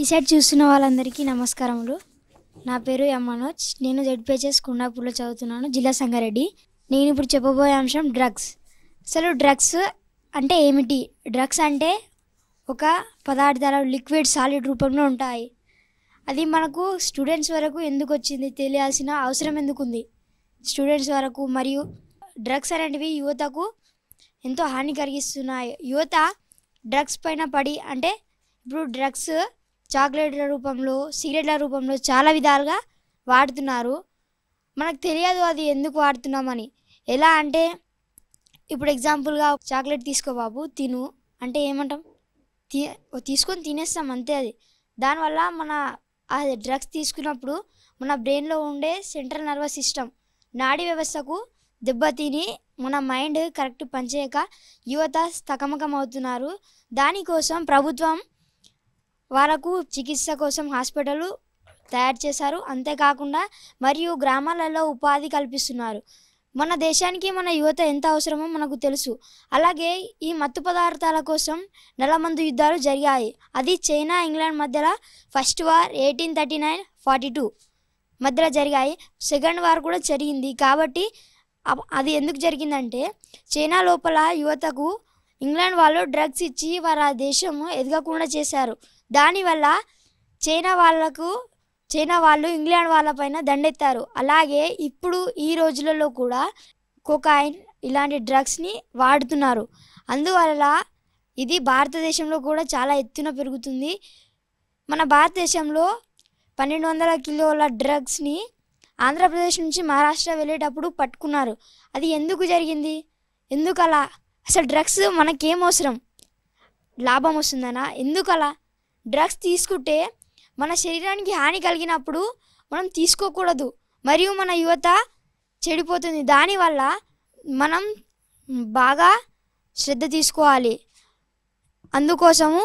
ఈ సైడ్ చూస్తున్న వాళ్ళందరికీ నమస్కారములు. నా పేరు ఎం మనోజ్. నేను జెడ్పీహెచ్ఎస్ కొండాపూర్లో చదువుతున్నాను, జిల్లా సంగారెడ్డి. నేను ఇప్పుడు చెప్పబోయే అంశం డ్రగ్స్. అసలు డ్రగ్స్ అంటే ఏమిటి? డ్రగ్స్ అంటే ఒక పదార్థాలు లిక్విడ్ సాలిడ్ రూపంలో ఉంటాయి. అది మనకు స్టూడెంట్స్ వరకు ఎందుకు వచ్చింది తెలియాల్సిన అవసరం ఎందుకుంది స్టూడెంట్స్ వరకు. మరియు డ్రగ్స్ అనేటివి యువతకు ఎంతో హాని కలిగిస్తున్నాయి. యువత డ్రగ్స్ పైన పడి, అంటే ఇప్పుడు డ్రగ్స్ చాక్లెట్ల రూపంలో, సిగరెట్ల రూపంలో చాలా విధాలుగా వాడుతున్నారు. మనకు తెలియదు అది ఎందుకు వాడుతున్నామని. ఎలా అంటే ఇప్పుడు ఎగ్జాంపుల్గా చాక్లెట్ తీసుకో బాబు తిను అంటే ఏమంటాం? తీసుకొని తినేస్తాం అంతే. అది దానివల్ల మన అది డ్రగ్స్ తీసుకున్నప్పుడు మన బ్రెయిన్లో ఉండే సెంట్రల్ నర్వస్ సిస్టమ్, నాడీ వ్యవస్థకు దెబ్బతిని మన మైండ్ కరెక్ట్ పనిచేయక యువత స్తకమకం అవుతున్నారు. దానికోసం ప్రభుత్వం వాళ్ళకు చికిత్స కోసం హాస్పిటల్ తయారు చేశారు. అంతేకాకుండా మరియు గ్రామాలలో ఉపాధి కల్పిస్తున్నారు. మన దేశానికి మన యువత ఎంత అవసరమో మనకు తెలుసు. అలాగే ఈ మత్తు పదార్థాల కోసం నెలమందు యుద్ధాలు జరిగాయి. అది చైనా ఇంగ్లాండ్ మధ్యలో ఫస్ట్ వార్ 1839-42 మధ్యలో జరిగాయి. సెకండ్ వార్ కూడా జరిగింది. కాబట్టి అది ఎందుకు జరిగిందంటే చైనా లోపల యువతకు ఇంగ్లాండ్ వాళ్ళు డ్రగ్స్ ఇచ్చి వారి దేశం ఎదగకుండా చేశారు. దానివల్ల చైనా వాళ్ళు ఇంగ్లాండ్ వాళ్ళపైన దండెత్తారు. అలాగే ఇప్పుడు ఈ రోజులలో కూడా కొకైన్ ఇలాంటి డ్రగ్స్ని వాడుతున్నారు. అందువల్ల ఇది భారతదేశంలో కూడా చాలా ఎత్తున పెరుగుతుంది. మన భారతదేశంలో 1200 కిలోల డ్రగ్స్ని ఆంధ్రప్రదేశ్ నుంచి మహారాష్ట్ర వెళ్ళేటప్పుడు పట్టుకున్నారు. అది ఎందుకు జరిగింది? ఎందుకలా? అసలు డ్రగ్స్ మనకేం అవసరం? లాభం వస్తుందనా? ఎందుకలా? డ్రగ్స్ తీసుకుంటే మన శరీరానికి హాని కలిగినప్పుడు మనం తీసుకోకూడదు. మరియు మన యువత చెడిపోతుంది. దానివల్ల మనం బాగా శ్రద్ధ తీసుకోవాలి. అందుకోసము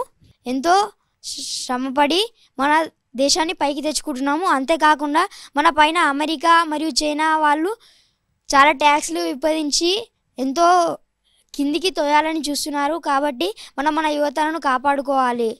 ఎంతో శ్రమపడి మన దేశాన్ని పైకి తెచ్చుకుంటున్నాము. అంతేకాకుండా మన పైన అమెరికా మరియు చైనా వాళ్ళు చాలా ట్యాక్స్లు విధించి ఎంతో కిందికి తోయాలని చూస్తున్నారు. కాబట్టి మనం మన యువతను కాపాడుకోవాలి.